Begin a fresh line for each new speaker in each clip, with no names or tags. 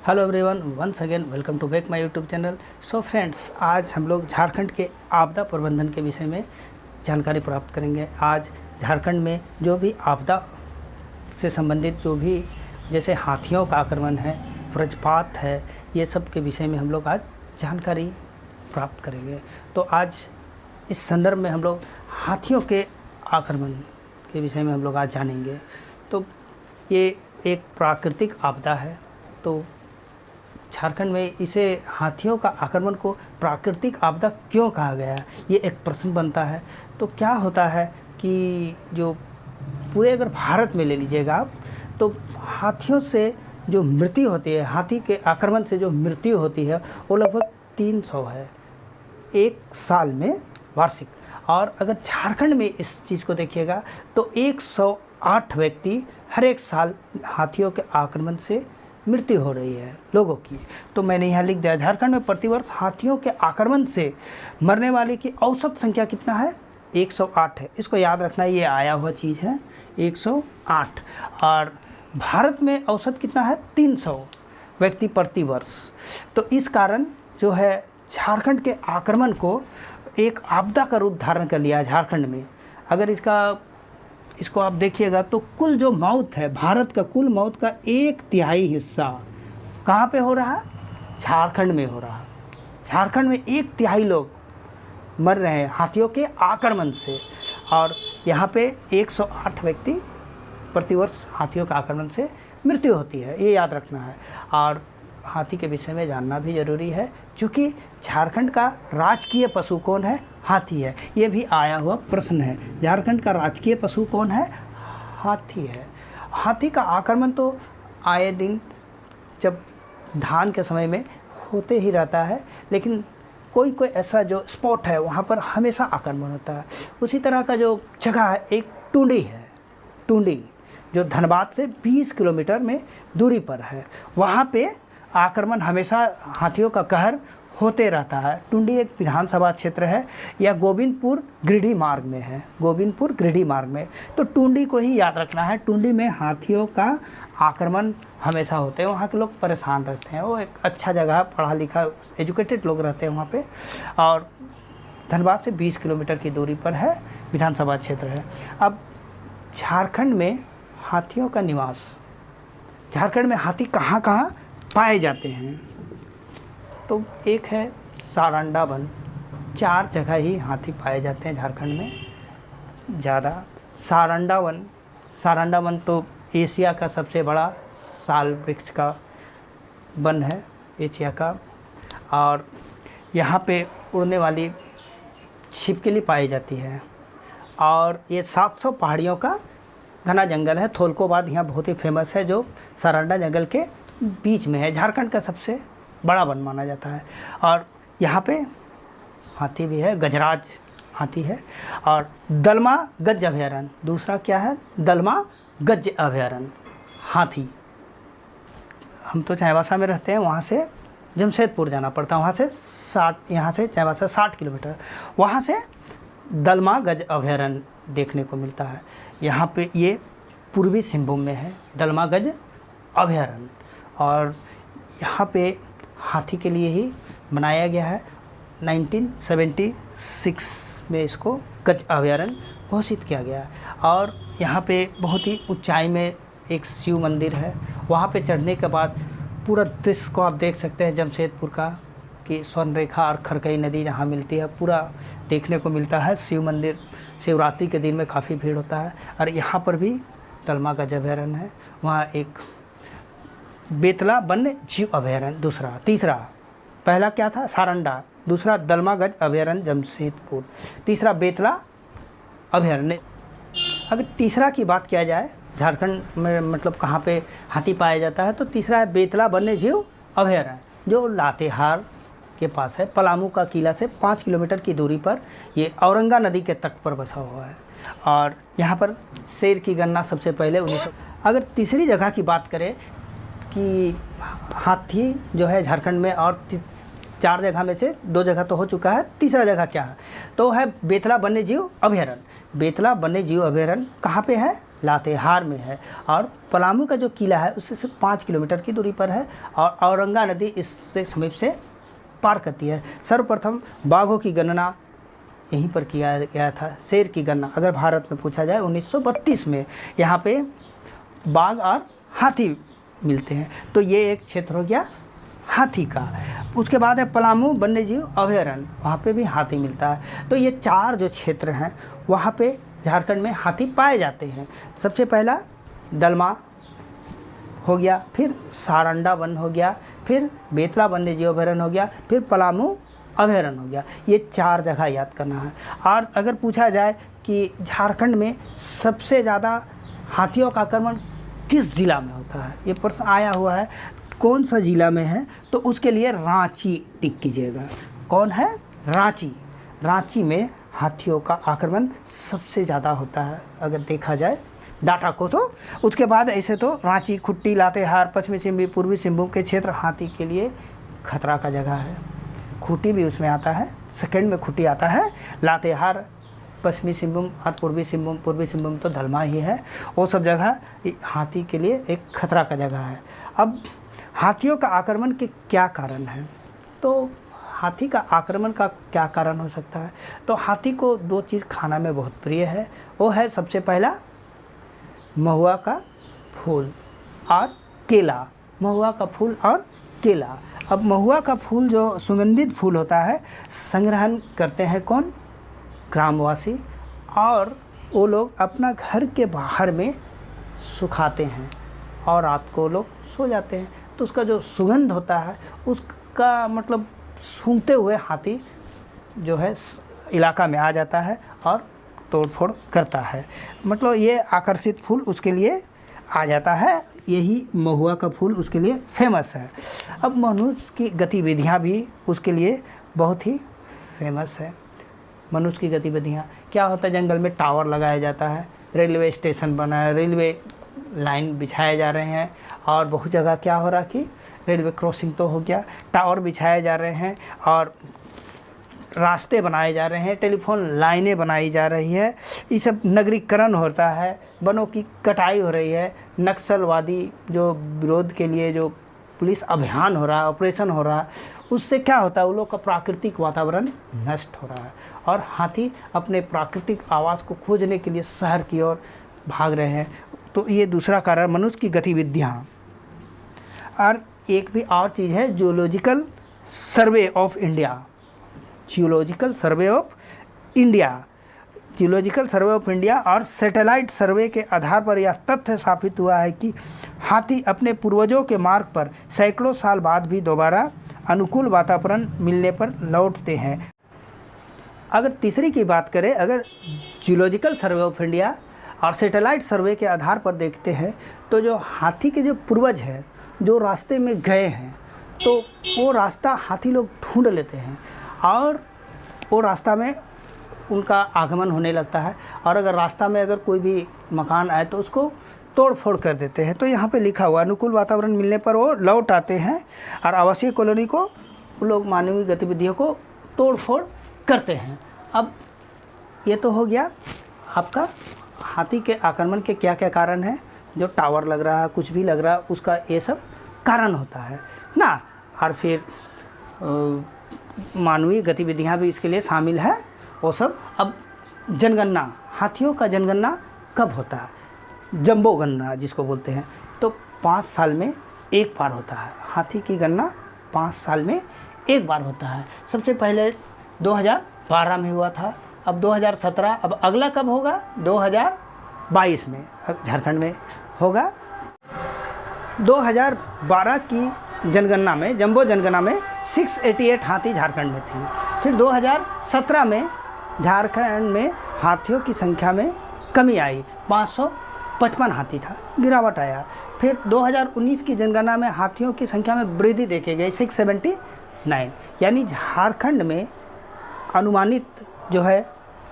Hello everyone, once again welcome to back my YouTube channel. So friends, आज हम लोग झारखंड के आपदा प्रबंधन के विषय में जानकारी प्राप्त करेंगे। आज झारखंड में जो भी आपदा से संबंधित जो भी जैसे हाथियों का आक्रमण है, वज्रपात है, ये सब के विषय में हम लोग आज जानकारी प्राप्त करेंगे। तो आज इस संदर्भ में हम लोग हाथियों के आक्रमण के विषय में हम लोग आज जानेंगे। तो ये एक प्राकृतिक आपदा है, तो झारखंड में इसे हाथियों का आक्रमण को प्राकृतिक आपदा क्यों कहा गया, ये एक प्रश्न बनता है। तो क्या होता है कि जो पूरे अगर भारत में ले लीजिएगा आप, तो हाथियों से जो मृत्यु होती है, हाथी के आक्रमण से जो मृत्यु होती है वो लगभग 300 है एक साल में वार्षिक। और अगर झारखंड में इस चीज़ को देखिएगा तो 108 व्यक्ति हर एक साल हाथियों के आक्रमण से मृत्यु हो रही है लोगों की। तो मैंने यहाँ लिख दिया, झारखंड में प्रतिवर्ष हाथियों के आक्रमण से मरने वाले की औसत संख्या कितना है? 108 है। इसको याद रखना, ये आया हुआ चीज़ है 108। और भारत में औसत कितना है? 300 व्यक्ति प्रति वर्ष। तो इस कारण जो है झारखंड के आक्रमण को एक आपदा का रूप धारण कर लिया झारखंड में। अगर इसको आप देखिएगा तो कुल जो मौत है, भारत का कुल मौत का 1/3 हिस्सा कहाँ पे हो रहा है? झारखंड में हो रहा है। झारखंड में 1/3 लोग मर रहे हैं हाथियों के आक्रमण से। और यहाँ पे 108 व्यक्ति प्रतिवर्ष हाथियों के आक्रमण से मृत्यु होती है, ये याद रखना है। और हाथी के विषय में जानना भी ज़रूरी है, क्योंकि झारखंड का राजकीय पशु कौन है? हाथी है। ये भी आया हुआ प्रश्न है, झारखंड का राजकीय पशु कौन है? हाथी है। हाथी का आक्रमण तो आए दिन जब धान के समय में होते ही रहता है, लेकिन कोई कोई ऐसा जो स्पॉट है वहाँ पर हमेशा आक्रमण होता है। उसी तरह का जो जगह है, एक टुंडी है, टुंडी जो धनबाद से 20 किलोमीटर में दूरी पर है, वहाँ पे आक्रमण हमेशा हाथियों का कहर होते रहता है। टुंडी एक विधानसभा क्षेत्र है, या गोविंदपुर गिरिडीह मार्ग में है, गोविंदपुर गिरिडीह मार्ग में। तो टुंडी को ही याद रखना है। टुंडी में हाथियों का आक्रमण हमेशा होते हैं, वहाँ के लोग परेशान रहते हैं। वो एक अच्छा जगह, पढ़ा लिखा एजुकेटेड लोग रहते हैं वहाँ पे। और धनबाद से 20 किलोमीटर की दूरी पर है, विधानसभा क्षेत्र है। अब झारखंड में हाथियों का निवास, झारखंड में हाथी कहाँ कहाँ पाए जाते हैं? तो एक है सारंडा वन, 4 जगह ही हाथी पाए जाते हैं झारखंड में ज़्यादा। सारंडा वन तो एशिया का सबसे बड़ा साल वृक्ष का वन है, एशिया का। और यहाँ पे उड़ने वाली छिपकली पाई जाती है। और ये 700 पहाड़ियों का घना जंगल है। थोलकोबाद यहाँ बहुत ही फेमस है, जो सारंडा जंगल के बीच में है, झारखंड का सबसे बड़ा वन माना जाता है। और यहाँ पे हाथी भी है, गजराज हाथी है। और दलमा गज अभयारण्य, दूसरा क्या है? दलमा गज अभयारण्य हाथी। हम तो चाईबासा में रहते हैं, वहाँ से जमशेदपुर जाना पड़ता है, वहाँ से 60, यहाँ से चाईबासा 60 किलोमीटर, वहाँ से दलमा गज अभयारण्य देखने को मिलता है। यहाँ पे ये पूर्वी सिंहभूम में है, दलमा गज अभयारण्य। और यहाँ पे हाथी के लिए ही बनाया गया है। 1976 में इसको गज अभयारण्य घोषित किया गया है। और यहाँ पे बहुत ही ऊंचाई में एक शिव मंदिर है। वहाँ पे चढ़ने के बाद पूरा दृश्य को आप देख सकते हैं जमशेदपुर का, कि स्वर्ण रेखा और खरकई नदी जहाँ मिलती है, पूरा देखने को मिलता है। शिव मंदिर शिवरात्रि के दिन में काफ़ी भीड़ होता है। और यहाँ पर भी दलमा गज अभयारण्य है। वहाँ एक बेतला वन्य जीव अभयारण्य, तीसरा, पहला क्या था? सारंडा, दूसरा दलमा गज अभयारण्य जमशेदपुर, तीसरा बेतला अभयारण्य। अगर तीसरा की बात किया जाए झारखंड में, मतलब कहाँ पे हाथी पाया जाता है, तो तीसरा है बेतला वन्य जीव अभयारण्य, जो लातेहार के पास है। पलामू का किला से 5 किलोमीटर की दूरी पर ये औरंगा नदी के तट पर बसा हुआ है। और यहाँ पर शेर की गणना सबसे पहले 1900। अगर तीसरी जगह की बात करें कि हाथी जो है झारखंड में, और 4 जगह में से 2 जगह तो हो चुका है, तीसरा जगह क्या है? तो है बेतला वन्य जीव अभयारण्य। बेतला वन्य जीव अभयारण्य कहाँ पे है? लातेहार में है, और पलामू का जो किला है उससे सिर्फ 5 किलोमीटर की दूरी पर है, और औरंगा नदी इससे समीप से पार करती है। सर्वप्रथम बाघों की गणना यहीं पर किया गया था। शेर की गणना अगर भारत में पूछा जाए 1932 में यहाँ पे बाघ और हाथी मिलते हैं। तो ये एक क्षेत्र हो गया हाथी का। उसके बाद है पलामू वन्यजीव अभयारण्य, वहाँ पे भी हाथी मिलता है। तो ये 4 जो क्षेत्र हैं वहाँ पे झारखंड में हाथी पाए जाते हैं। सबसे पहला दलमा हो गया, फिर सारंडा वन हो गया, फिर बेतला वन्यजीव अभयारण्य हो गया, फिर पलामू अभयारण्य हो गया। ये 4 जगह याद करना है। और अगर पूछा जाए कि झारखंड में सबसे ज़्यादा हाथियों का आक्रमण किस ज़िला में होता है, ये प्रश्न आया हुआ है, कौन सा ज़िला में है, तो उसके लिए रांची टिक कीजिएगा। कौन है? रांची। रांची में हाथियों का आक्रमण सबसे ज़्यादा होता है अगर देखा जाए डाटा को। तो उसके बाद ऐसे तो रांची, खुट्टी, लातेहार, पश्चिमी सिंहभूम, पूर्वी सिंहभूम के क्षेत्र हाथी के लिए खतरा का जगह है। खूंटी भी उसमें आता है, सेकंड में खूंटी आता है। लातेहार, पश्चिमी सिंहभूम और पूर्वी सिंहभूम तो दलमा ही है। वो सब जगह हाथी के लिए एक खतरा का जगह है। अब हाथियों का आक्रमण के क्या कारण हैं? तो हाथी का आक्रमण का क्या कारण हो सकता है? तो हाथी को 2 चीज़ खाना में बहुत प्रिय है। वो है सबसे पहला महुआ का फूल और केला। महुआ का फूल और केला। अब महुआ का फूल जो सुगंधित फूल होता है, संग्रहण करते हैं कौन? ग्रामवासी, और वो लोग अपना घर के बाहर में सुखाते हैं और रात को लोग सो जाते हैं। तो उसका जो सुगंध होता है उसका मतलब सूंघते हुए हाथी जो है इलाका में आ जाता है और तोड़फोड़ करता है। मतलब ये आकर्षित फूल उसके लिए आ जाता है। यही महुआ का फूल उसके लिए फेमस है। अब मनुष्य की गतिविधियाँ भी उसके लिए बहुत ही फेमस है। मनुष्य की गतिविधियाँ क्या होता है? जंगल में टावर लगाया जाता है, रेलवे स्टेशन बना है, रेलवे लाइन बिछाए जा रहे हैं, और बहुत जगह क्या हो रहा कि रेलवे क्रॉसिंग तो हो गया, टावर बिछाए जा रहे हैं, और रास्ते बनाए जा रहे हैं, टेलीफोन लाइनें बनाई जा रही है। ये सब नगरीकरण होता है, वनों की कटाई हो रही है, नक्सलवादी जो विरोध के लिए जो पुलिस अभियान हो रहा है, ऑपरेशन हो रहा है, उससे क्या होता है? वो लोग का प्राकृतिक वातावरण नष्ट हो रहा है, और हाथी अपने प्राकृतिक आवास को खोजने के लिए शहर की ओर भाग रहे हैं। तो ये दूसरा कारण मनुष्य की गतिविधियाँ। और एक भी और चीज़ है, geological survey of India. Geological survey of India, geological survey of India और सैटेलाइट सर्वे के आधार पर यह तथ्य स्थापित हुआ है कि हाथी अपने पूर्वजों के मार्ग पर सैकड़ों साल बाद भी दोबारा अनुकूल वातावरण मिलने पर लौटते हैं। अगर तीसरी की बात करें, अगर जियोलॉजिकल सर्वे ऑफ इंडिया और सैटेलाइट सर्वे के आधार पर देखते हैं, तो जो हाथी के जो पूर्वज हैं जो रास्ते में गए हैं, तो वो रास्ता हाथी लोग ढूंढ लेते हैं और वो रास्ता में उनका आगमन होने लगता है। और अगर रास्ता में अगर कोई भी मकान आए तो उसको तोड़ फोड़ कर देते हैं। तो यहाँ पे लिखा हुआ अनुकूल वातावरण मिलने पर वो लौट आते हैं और आवासीय कॉलोनी को वो लोग मानवीय गतिविधियों को तोड़ फोड़ करते हैं। अब ये तो हो गया आपका हाथी के आक्रमण के क्या क्या कारण हैं। जो टावर लग रहा है, कुछ भी लग रहा है, उसका ये सब कारण होता है ना। और फिर मानवीय गतिविधियाँ भी इसके लिए शामिल है वो सब। अब जनगणना, हाथियों का जनगणना कब होता है? जंबो गणना जिसको बोलते हैं, तो 5 साल में एक बार होता है। हाथी की गणना 5 साल में एक बार होता है। सबसे पहले 2012 में हुआ था, अब 2017, अब अगला कब होगा? 2022 में झारखंड में होगा। 2012 की जनगणना में, जंबो जनगणना में 688 हाथी झारखंड में थी। फिर 2017 में झारखंड में हाथियों की संख्या में कमी आई, 555 हाथी था, गिरावट आया। फिर 2019 की जनगणना में हाथियों की संख्या में वृद्धि देखी गई, 679। यानी झारखंड में अनुमानित जो है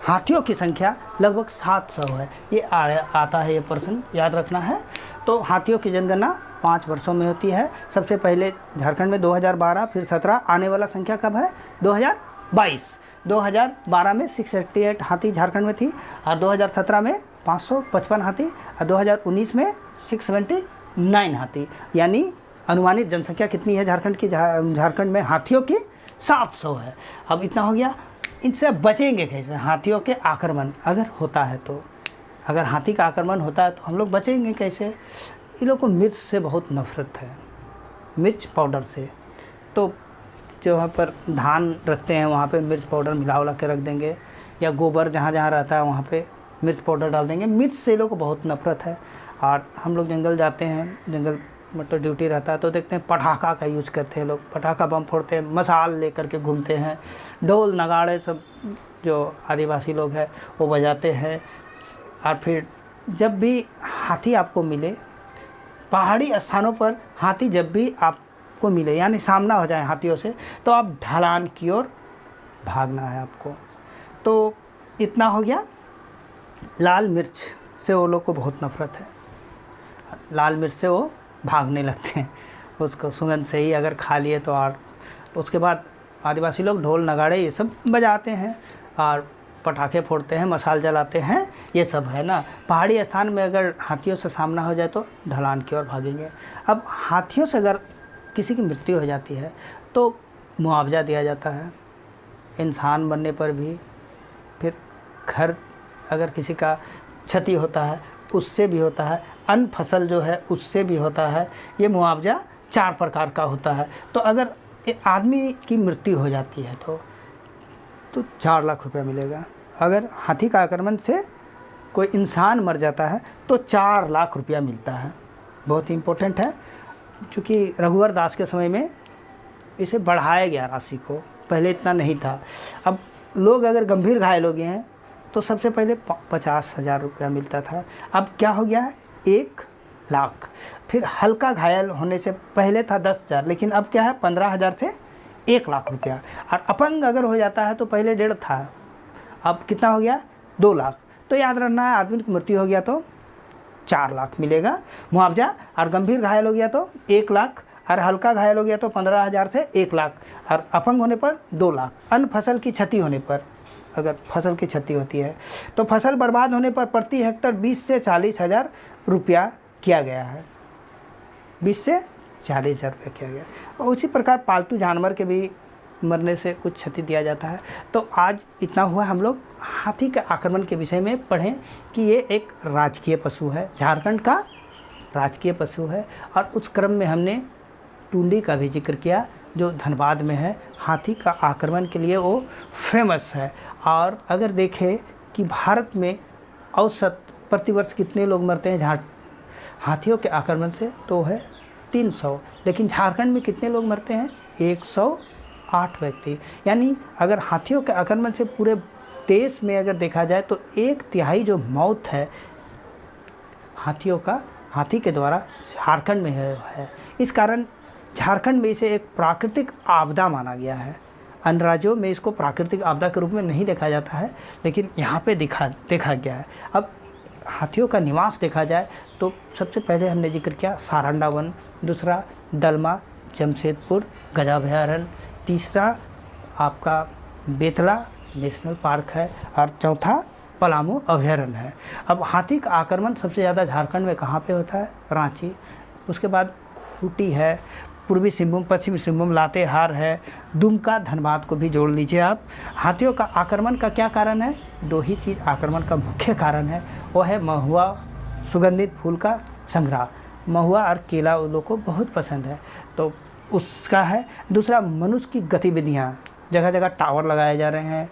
हाथियों की संख्या लगभग 700 है। ये आता है, ये प्रश्न याद रखना है। तो हाथियों की जनगणना 5 वर्षों में होती है। सबसे पहले झारखंड में 2012, फिर 17, आने वाला संख्या कब है? 2022। 2012 में 688 हाथी झारखंड में थी और 2017 में 555 हाथी और 2019 में 679 हाथी, यानी अनुमानित जनसंख्या कितनी है झारखंड की? झारखंड में हाथियों की 700 है। अब इतना हो गया, इनसे बचेंगे कैसे? हाथियों के आक्रमण अगर होता है तो, अगर हाथी का आक्रमण होता है तो हम लोग बचेंगे कैसे? इन लोगों को मिर्च से बहुत नफरत है, मिर्च पाउडर से। तो जो वहाँ पर धान रखते हैं वहाँ पे मिर्च पाउडर मिला के रख देंगे, या गोबर जहाँ जहाँ रहता है वहाँ पे मिर्च पाउडर डाल देंगे। मिर्च से लोग को बहुत नफरत है। और हम लोग जंगल जाते हैं, जंगल मतलब ड्यूटी रहता है तो देखते हैं पटाखा का यूज करते हैं लोग, पटाखा बम फोड़ते हैं, मसाल लेकर के घूमते हैं, ढोल नगाड़े सब जो आदिवासी लोग हैं वो बजाते हैं। और फिर जब भी हाथी आपको मिले, पहाड़ी स्थानों पर हाथी जब भी आपको मिले, यानी सामना हो जाए हाथियों से, तो आप ढलान की ओर भागना है आपको। तो इतना हो गया। लाल मिर्च से वो लोग को बहुत नफरत है, लाल मिर्च से वो भागने लगते हैं, उसको सुगंध से ही अगर खा लिए तो। और उसके बाद आदिवासी लोग ढोल नगाड़े ये सब बजाते हैं और पटाखे फोड़ते हैं, मसाल जलाते हैं, ये सब है ना। पहाड़ी स्थान में अगर हाथियों से सामना हो जाए तो ढलान की ओर भागेंगे। अब हाथियों से अगर किसी की मृत्यु हो जाती है तो मुआवजा दिया जाता है, इंसान बनने पर भी। फिर घर अगर किसी का क्षति होता है उससे भी होता है, अन्न फसल जो है उससे भी होता है। ये मुआवजा 4 प्रकार का होता है। तो अगर आदमी की मृत्यु हो जाती है तो 4 लाख रुपया मिलेगा। अगर हाथी का आक्रमण से कोई इंसान मर जाता है तो 4 लाख रुपया मिलता है। बहुत ही इम्पोर्टेंट है, क्योंकि रघुवर दास के समय में इसे बढ़ाया गया राशि को, पहले इतना नहीं था। अब लोग अगर गंभीर घायल हो गए हैं तो सबसे पहले 50,000 रुपया मिलता था, अब क्या हो गया है 1 लाख। फिर हल्का घायल होने से पहले था 10,000, लेकिन अब क्या है 15,000 से 1 लाख रुपया। और अपंग अगर हो जाता है तो पहले 1.5 था, अब कितना हो गया 2 लाख। तो याद रखना है, आदमी की मृत्यु हो गया तो 4 लाख मिलेगा मुआवजा, और गंभीर घायल हो गया तो 1 लाख, और हल्का घायल हो गया तो 15,000 से 1 लाख, और अपंग होने पर 2 लाख। अन्न फसल की क्षति होने पर, अगर फसल की क्षति होती है तो फसल बर्बाद होने पर प्रति हेक्टेयर 20 से 40,000 रुपया किया गया है, 20 से 40,000 रुपया किया गया। और उसी प्रकार पालतू जानवर के भी मरने से कुछ क्षति दिया जाता है। तो आज इतना हुआ, हम लोग हाथी के आक्रमण के विषय में पढ़ें कि ये एक राजकीय पशु है, झारखंड का राजकीय पशु है। और उस क्रम में हमने टुंडी का भी जिक्र किया जो धनबाद में है। हाथी का आक्रमण के लिए वो फेमस है। और अगर देखें कि भारत में औसत प्रतिवर्ष कितने लोग मरते हैं हाथियों के आक्रमण से, तो है 300, लेकिन झारखंड में कितने लोग मरते हैं 108 व्यक्ति। यानी अगर हाथियों के आक्रमण से पूरे देश में अगर देखा जाए तो 1/3 जो मौत है हाथी के द्वारा झारखंड में है। इस कारण झारखंड में इसे एक प्राकृतिक आपदा माना गया है। अन्य राज्यों में इसको प्राकृतिक आपदा के रूप में नहीं देखा जाता है, लेकिन यहाँ पे देखा गया है। अब हाथियों का निवास देखा जाए तो सबसे पहले हमने जिक्र किया सारंडा वन, दूसरा दलमा जमशेदपुर गजाभयारण्य, तीसरा आपका बेतला नेशनल पार्क है, और चौथा पलामू अभयारण्य है। अब हाथी का आक्रमण सबसे ज़्यादा झारखंड में कहाँ पे होता है? रांची, उसके बाद खूंटी है, पूर्वी सिंहभूम, पश्चिमी सिंहभूम, लातेहार है, दुमका, धनबाद को भी जोड़ लीजिए आप। हाथियों का आक्रमण का क्या कारण है? 2 ही चीज़ आक्रमण का मुख्य कारण है, वो है महुआ, सुगंधित फूल का संग्रह। महुआ और केला उन लोगों को बहुत पसंद है, तो उसका है। दूसरा मनुष्य की गतिविधियाँ, जगह जगह टावर लगाए जा रहे हैं,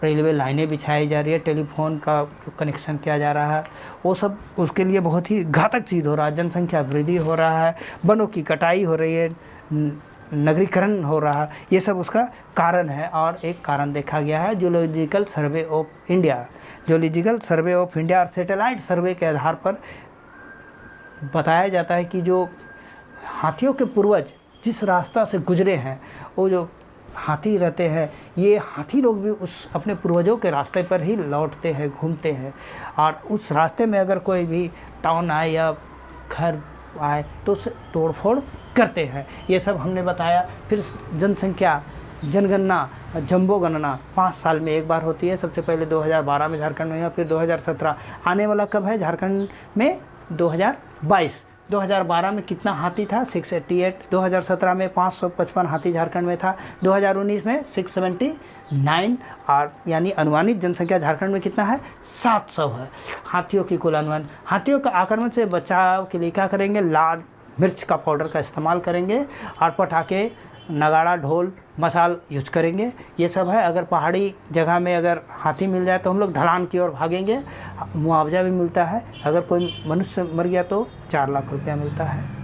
रेलवे लाइनें बिछाई जा रही है, टेलीफोन का कनेक्शन किया जा रहा है, वो सब उसके लिए बहुत ही घातक चीज़ हो रहा है। जनसंख्या वृद्धि हो रहा है, वनों की कटाई हो रही है, नगरीकरण हो रहा है, ये सब उसका कारण है। और एक कारण देखा गया है जियोलॉजिकल सर्वे ऑफ इंडिया और सैटेलाइट सर्वे के आधार पर बताया जाता है कि जो हाथियों के पूर्वज जिस रास्ता से गुजरे हैं, वो जो हाथी रहते हैं, ये हाथी लोग भी उस अपने पूर्वजों के रास्ते पर ही लौटते हैं, घूमते हैं। और उस रास्ते में अगर कोई भी टाउन आए या घर आए तो उसे तोड़फोड़ करते हैं। ये सब हमने बताया। फिर जनसंख्या जनगणना जंबो गणना 5 साल में एक बार होती है। सबसे पहले 2012 में झारखंड में हुआ, फिर 2017। आने वाला कब है झारखंड में? 2022। 2012 में कितना हाथी था? 688। 2017 में 555 हाथी झारखंड में था। 2019 में 679, और यानी अनुमानित जनसंख्या झारखंड में कितना है? 700 है हाथियों की कुल अनुमान। हाथियों का आक्रमण से बचाव के लिए क्या करेंगे? लाल मिर्च का पाउडर का इस्तेमाल करेंगे, और पटाखे, नगाड़ा, ढोल, मसाल यूज करेंगे। ये सब है। अगर पहाड़ी जगह में अगर हाथी मिल जाए तो हम लोग ढलान की ओर भागेंगे। मुआवजा भी मिलता है। अगर कोई मनुष्य मर गया तो 4 लाख रुपया मिलता है।